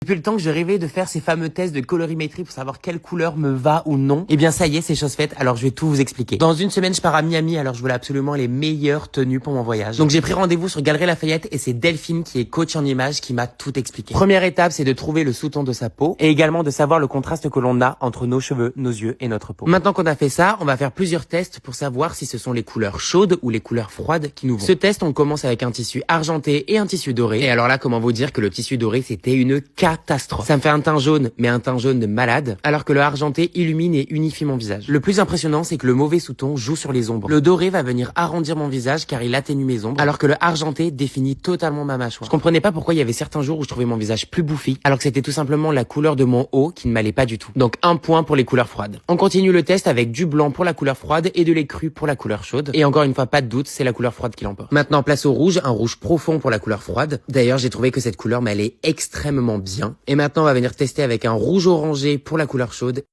Depuis le temps que je rêvais de faire ces fameux tests de colorimétrie pour savoir quelle couleur me va ou non, eh bien ça y est, c'est chose faite, alors je vais tout vous expliquer. Dans une semaine, je pars à Miami, alors je voulais absolument les meilleures tenues pour mon voyage. Donc j'ai pris rendez-vous sur Galeries Lafayette et c'est Delphine qui est coach en images qui m'a tout expliqué. Première étape, c'est de trouver le sous-ton de sa peau et également de savoir le contraste que l'on a entre nos cheveux, nos yeux et notre peau. Maintenant qu'on a fait ça, on va faire plusieurs tests pour savoir si ce sont les couleurs chaudes ou les couleurs froides qui nous vont. Ce test, on commence avec un tissu argenté et un tissu doré. Et alors là, comment vous dire que le tissu doré, c'était une catastrophe. Ça me fait un teint jaune, mais un teint jaune de malade, alors que le argenté illumine et unifie mon visage. Le plus impressionnant, c'est que le mauvais sous-ton joue sur les ombres. Le doré va venir arrondir mon visage car il atténue mes ombres, alors que le argenté définit totalement ma mâchoire. Je comprenais pas pourquoi il y avait certains jours où je trouvais mon visage plus bouffi, alors que c'était tout simplement la couleur de mon haut qui ne m'allait pas du tout. Donc un point pour les couleurs froides. On continue le test avec du blanc pour la couleur froide et de l'écru pour la couleur chaude. Et encore une fois, pas de doute, c'est la couleur froide qui l'emporte. Maintenant, place au rouge, un rouge profond pour la couleur froide. D'ailleurs, j'ai trouvé que cette couleur m'allait extrêmement bien. Et maintenant, on va venir tester avec un rouge orangé pour la couleur chaude.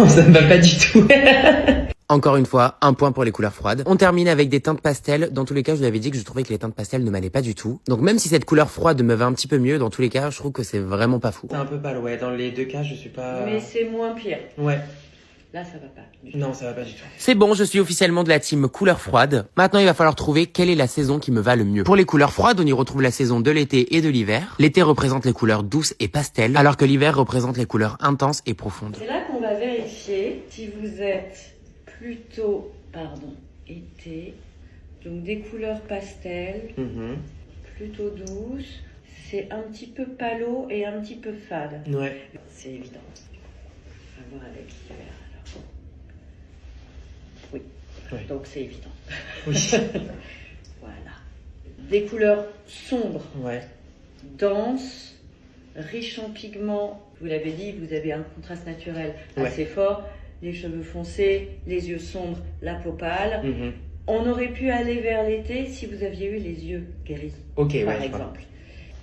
Ça ne va pas du tout. Encore une fois, un point pour les couleurs froides. On termine avec des teintes pastel. Dans tous les cas, je vous avais dit que je trouvais que les teintes pastel ne m'allaient pas du tout. Donc même si cette couleur froide me va un petit peu mieux, dans tous les cas, je trouve que c'est vraiment pas fou. C'est un peu pâle, ouais. Dans les deux cas, je suis pas... Mais c'est moins pire. Ouais. Là, ça va pas. du tout. Non, ça va pas du tout. C'est bon, je suis officiellement de la team couleur froide. Maintenant, il va falloir trouver quelle est la saison qui me va le mieux. Pour les couleurs froides, on y retrouve la saison de l'été et de l'hiver. L'été représente les couleurs douces et pastel, alors que l'hiver représente les couleurs intenses et profondes. C'est là qu'on va vérifier si vous êtes plutôt, été, donc des couleurs pastel, plutôt douces. C'est un petit peu palo et un petit peu fade. Ouais. C'est évident. On va voir avec l'hiver alors. Oui, Ouais. donc c'est évident. Oui. Voilà. Des couleurs sombres, Ouais. denses, riches en pigments. Vous l'avez dit, vous avez un contraste naturel Ouais. assez fort. Les cheveux foncés, les yeux sombres, la peau pâle. Mhm. On aurait pu aller vers l'été si vous aviez eu les yeux gris, Ok, ouais, par je vois. exemple.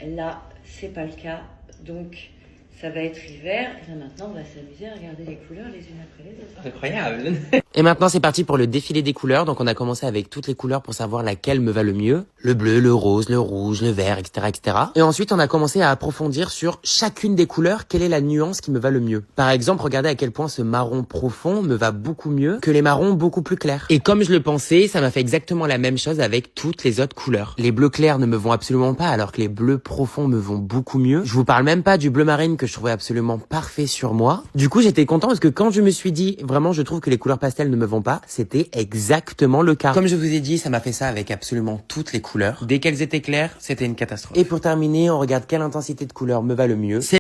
Là, c'est pas le cas, donc ça va être hiver. Et là maintenant, on va s'amuser à regarder les couleurs les unes après les autres. Incroyable. Et maintenant, c'est parti pour le défilé des couleurs. Donc, on a commencé avec toutes les couleurs pour savoir laquelle me va le mieux. Le bleu, le rose, le rouge, le vert, etc., etc. Et ensuite, on a commencé à approfondir sur chacune des couleurs, quelle est la nuance qui me va le mieux. Par exemple, regardez à quel point ce marron profond me va beaucoup mieux que les marrons beaucoup plus clairs. Et comme je le pensais, ça m'a fait exactement la même chose avec toutes les autres couleurs. Les bleus clairs ne me vont absolument pas, alors que les bleus profonds me vont beaucoup mieux. Je vous parle même pas du bleu marine que je trouvais absolument parfait sur moi. Du coup, j'étais content parce que quand je me suis dit, vraiment, je trouve que les couleurs pastel ne me vont pas, c'était exactement le cas. Comme je vous ai dit, ça m'a fait ça avec absolument toutes les couleurs. Dès qu'elles étaient claires, c'était une catastrophe. Et pour terminer, on regarde quelle intensité de couleur me va le mieux.